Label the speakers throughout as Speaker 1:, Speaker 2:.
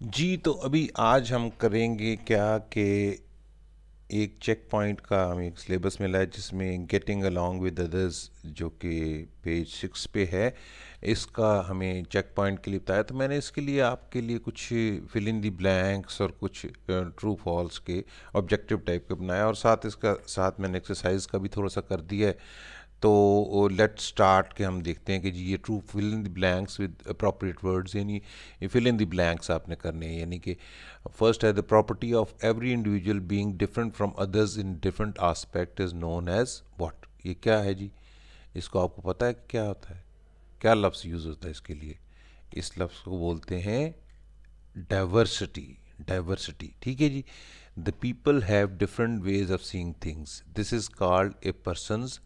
Speaker 1: जी, तो अभी आज हम करेंगे क्या कि एक चेक पॉइंट का हमें एक सिलेबस मिला है जिसमें गेटिंग अलोंग विद अदर्स जो कि पेज 6 पे है। इसका हमें चेक पॉइंट के लिए बताया, तो मैंने इसके लिए आपके लिए कुछ फिल इन दी ब्लैंक्स और कुछ ट्रू फॉल्स के ऑब्जेक्टिव टाइप के बनाया, और साथ मैंने एक्सरसाइज का भी थोड़ा सा कर दिया है। तो लेट स्टार्ट के हम देखते हैं कि जी ये true fill in the blanks with appropriate words, यानी ये फिल इन द ब्लैंक्स आपने करने हैं। यानी कि फर्स्ट है the property of every individual being different from others in different aspect is known as what. ये क्या है जी? इसको आपको पता है कि क्या होता है? क्या लफ्ज़ यूज़ होता है इसके लिए? इस लफ्ज़ को बोलते हैं डाइवर्सिटी। डाइवर्सिटी, ठीक है जी। The people have different ways of seeing things, this is called a persons.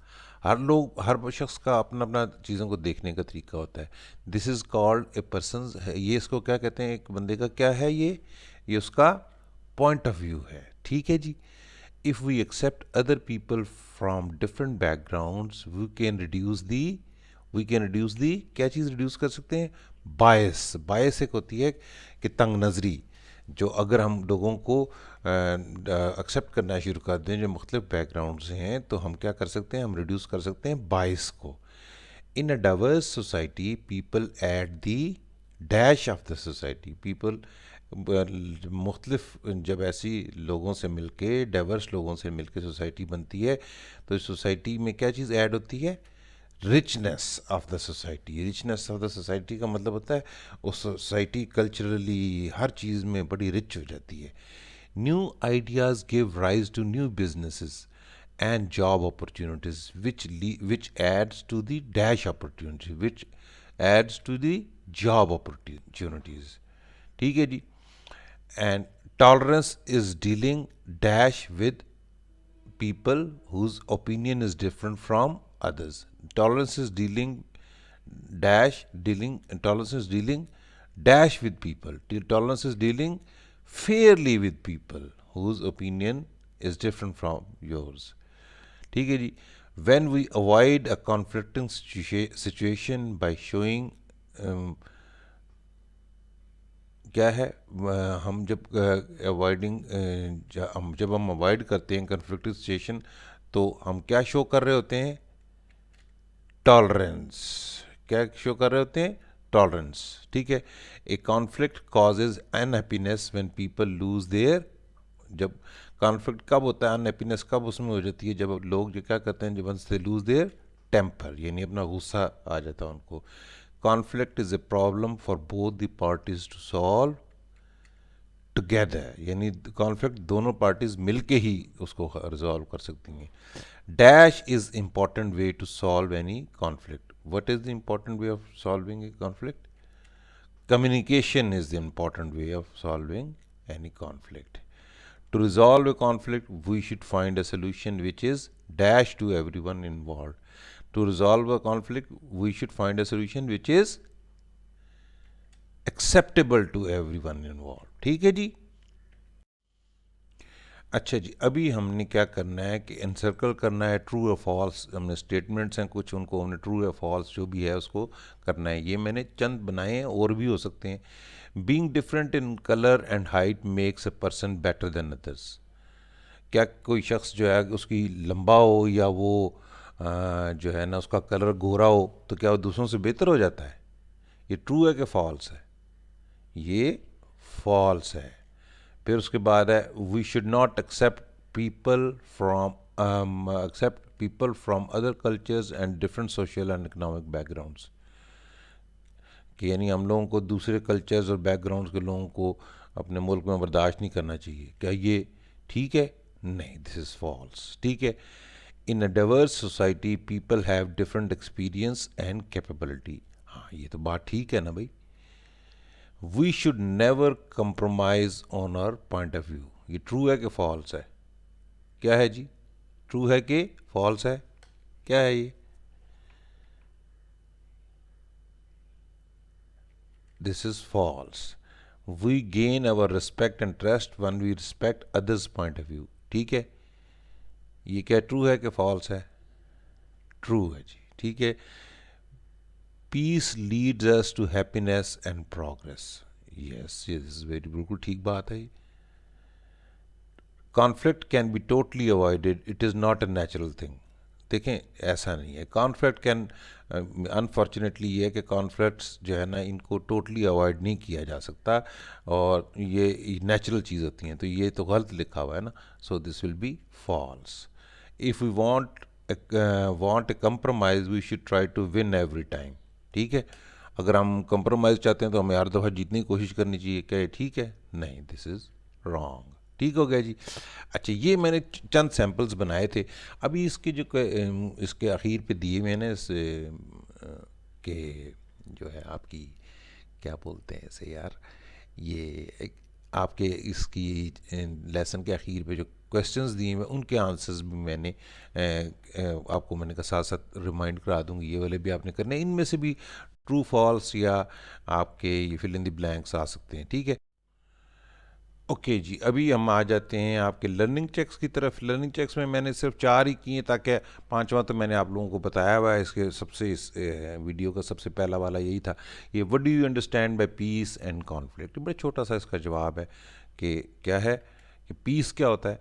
Speaker 1: हर शख्स का अपना अपना चीज़ों को देखने का तरीका होता है। This is called a persons, ये इसको क्या कहते हैं? एक बंदे का क्या है ये उसका पॉइंट ऑफ व्यू है, ठीक है जी। If we accept other people from different backgrounds we can reduce the क्या चीज़ रिड्यूस कर सकते हैं? बायस। बायस एक होती है कि तंग नज़री। जो अगर हम लोगों को एक्सेप्ट करना शुरू कर दें जो मुख्तलिफ बैकग्राउंड से हैं, तो हम क्या कर सकते हैं? हम रिड्यूस कर सकते हैं बायस को। In a diverse society people at the dash of the society. People मुख्तलिफ जब ऐसी लोगों से मिलके, डाइवर्स लोगों से मिलके सोसाइटी बनती है, तो इस सोसाइटी में क्या चीज़ ऐड होती है? Richness of the society. Richness of the society का मतलब होता है उस सोसाइटी कल्चरली हर चीज़ में बड़ी रिच हो जाती है। New ideas give rise to new businesses and job opportunities which adds to the dash opportunity which adds to the job opportunities, ठीक है जी। and tolerance is dealing dash with people whose opinion is different from others. Tolerance is dealing dash with people. Tolerance is dealing fairly with people whose opinion is different from yours. ठीक है जी। When we avoid a conflicting situation by showing क्या है, हम जब avoiding जब हम avoid करते हैं कन्फ्लिक्टिव सिचुएशन, तो हम क्या शो कर रहे होते हैं? टॉलरेंस। क्या शो कर रहे होते हैं? टॉलरेंस, ठीक है। ए conflict causes unhappiness when people lose their. जब कॉन्फ्लिक्ट कब होता है, अनहैप्पीनेस कब उसमें हो जाती है? जब लोग जो क्या करते हैं, जब once they lose their temper, यानी अपना गुस्सा आ जाता है उनको। Conflict is a problem for both the parties to solve together, यानी कॉन्फ्लिक्ट दोनों पार्टीज मिलके ही उसको रिजॉल्व कर सकती हैं। Dash is important way to solve any conflict. What is the important way of solving a conflict? Communication is the important way of solving any conflict. To resolve a conflict, we should find a solution which is dash to everyone involved. To resolve a conflict, we should find a solution which is acceptable to everyone involved. ठीक है जी। अच्छा जी, अभी हमने क्या करना है कि encircle करना है ट्रू या फॉल्स। हमने स्टेटमेंट्स हैं कुछ, उनको हमने ट्रू या फॉल्स जो भी है उसको करना है। ये मैंने चंद बनाए हैं, और भी हो सकते हैं। Being different in colour and height makes a person better than others. क्या कोई शख्स जो है उसकी लंबा हो या वो जो है ना उसका कलर गोरा हो, तो क्या वो दूसरों से बेहतर हो जाता है? ये ट्रू है कि फॉल्स है? ये फॉल्स है। फिर उसके बाद है we should not accept people from other cultures and different social and economic backgrounds. कि यानी हम लोगों को दूसरे कल्चर्स और बैकग्राउंड्स के लोगों को अपने मुल्क में बर्दाश्त नहीं करना चाहिए। क्या ये ठीक है? नहीं, दिस इज़ फॉल्स, ठीक है। In a diverse society people have different experience and capability. हाँ, ये तो बात ठीक है ना भाई। We should never compromise on our point of view. ये ट्रू है कि फॉल्स है? क्या है जी? ट्रू है कि फॉल्स है? क्या है ये? This is false. We gain our respect and trust when we respect others point of view, ठीक है। ये क्या ट्रू है कि फॉल्स है? ट्रू है जी, ठीक है। Peace leads us to happiness and progress. Yes, ये दिस इज़ वेरी, बिल्कुल ठीक बात है। Conflict can be totally avoided, it is not a natural thing. देखें, ऐसा नहीं है। कॉन्फ्लिक्ट कैन, अनफॉर्चुनेटली ये है कि कॉन्फ्लिक्ट्स जो है ना, इनको टोटली अवॉइड नहीं किया जा सकता, और ये नेचुरल चीज़ होती हैं, तो ये तो गलत लिखा हुआ है ना। So this will be false. If we want a compromise, we should try to win every time. ठीक है, अगर हम कंप्रोमाइज़ चाहते हैं तो हमें हर दफ़ा जीतने की कोशिश करनी चाहिए। क्या ये ठीक है? नहीं, दिस इज़ रॉन्ग। ठीक हो गया जी। अच्छा, ये मैंने चंद सैम्पल्स बनाए थे। अभी इसके जो इसके आखिर पे दिए मैंने इस के जो है आपकी, क्या बोलते हैं इसे यार, ये आपके इसकी लेसन के आखिर पे जो क्वेश्चंस दिए हैं उनके आंसर्स भी मैंने आपको मैंने कहा साथ साथ रिमाइंड करा दूंगी, ये वाले भी आपने करने हैं। इनमें से भी ट्रू फॉल्स या आपके ये फिल इन द ब्लैंक्स आ सकते हैं। ठीक है, ओके जी। अभी हम आ जाते हैं आपके लर्निंग चेक्स की तरफ। लर्निंग चेक्स में मैंने सिर्फ 4 ही किए, ताकि पांचवा तो मैंने आप लोगों को बताया हुआ है। इसके सबसे इस वीडियो का सबसे पहला वाला यही था, ये what do you understand by peace and conflict. बड़ा छोटा सा इसका जवाब है कि क्या है कि पीस क्या होता है,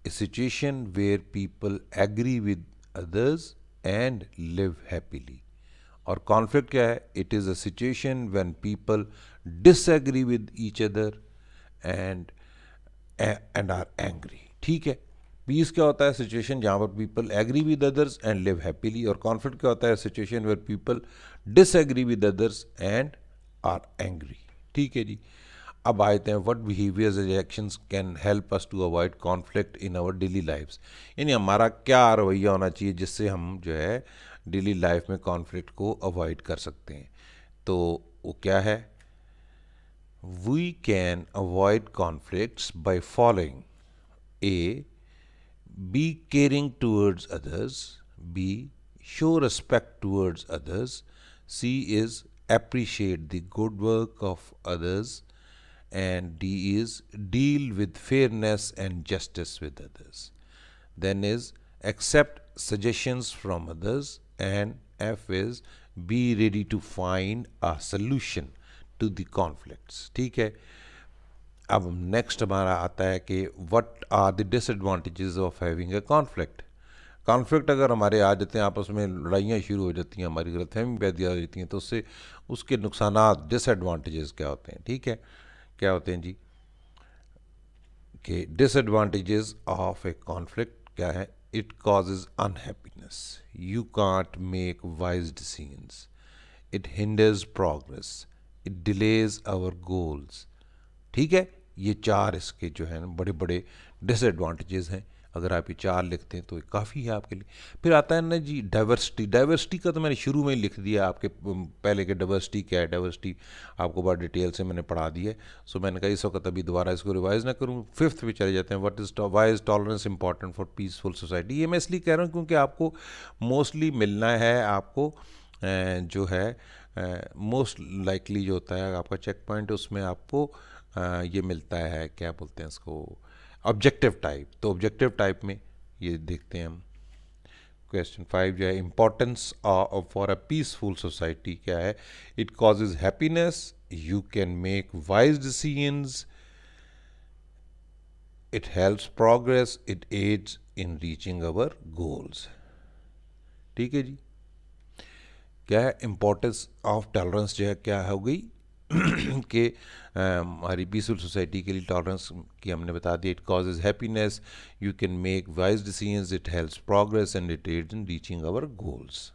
Speaker 1: a situation where people agree with others and live happily. और कॉन्फ्लिक्ट क्या है, it is a situation when people disagree with each other and are angry. ठीक है, पीस क्या होता है, सिचुएशन जहाँ पर people agree with others and live happily. और कॉन्फ्लिक्ट क्या होता है, situation where people disagree with others and are angry. ठीक है जी। अब आते हैं, what behaviours and actions can help us to avoid conflict in our daily lifes. यानी हमारा क्या रवैया होना चाहिए जिससे हम जो है डेली लाइफ में कॉन्फ्लिक्ट को अवॉइड कर सकते हैं। तो वो क्या है, we can avoid conflicts by following: A. Be caring towards others. B. Show respect towards others. C is appreciate the good work of others. And D is deal with fairness and justice with others. Then is accept suggestions from others. And F is be ready to find a solution to the conflicts. ठीक है, अब next हमारा आता है कि what are the disadvantages of having a conflict. Conflict अगर हमारे आ जाते हैं, आपस में लड़ाइयाँ शुरू हो जाती हैं, हमारी गलतफहमी पैदा हो जाती हैं, तो उससे उसके नुकसानात, डिसएडवांटेजेस क्या होते हैं। ठीक है, क्या होते हैं जी कि डिसएडवांटेजेस ऑफ ए कॉन्फ्लिक्ट क्या है, it causes unhappiness, you can't make wise decisions, it hinders progress, it delays our goals. ठीक है, ये 4 इसके जो है ना बड़े बड़े डिसएडवांटेजेस हैं। अगर आप ये 4 लिखते हैं तो ये काफ़ी है आपके लिए। फिर आता है ना जी डाइवर्सिटी। डाइवर्सिटी का तो मैंने शुरू में ही लिख दिया आपके पहले के, डाइवर्सिटी क्या है, डाइवर्सिटी आपको बड़ा डिटेल से मैंने पढ़ा दी है। सो मैंने कहा इस वक्त अभी दोबारा इसको रिवाइज ना करूँ। 5th पे चले जाते हैं, what is why is tolerance important for peaceful society. ये मैं इसलिए कह रहा हूँ क्योंकि आपको मोस्टली मिलना है, आपको जो है मोस्ट लाइकली जो होता है आपका चेक पॉइंट, उसमें आपको ये मिलता है, क्या बोलते हैं इसको, ऑब्जेक्टिव टाइप। तो ऑब्जेक्टिव टाइप में ये देखते हैं हम। क्वेश्चन 5 जो है, importance for a peaceful society क्या है, it causes happiness, you can make wise decisions, it helps progress, it aids in reaching our goals. ठीक है जी। क्या है इम्पोर्टेंस ऑफ टॉलरेंस, जो है क्या हो गई कि हमारी पीसफुल सोसाइटी के लिए टॉलरेंस की हमने बता दिया, it causes happiness, you can make wise decisions, it helps progress and it aids in reaching our goals.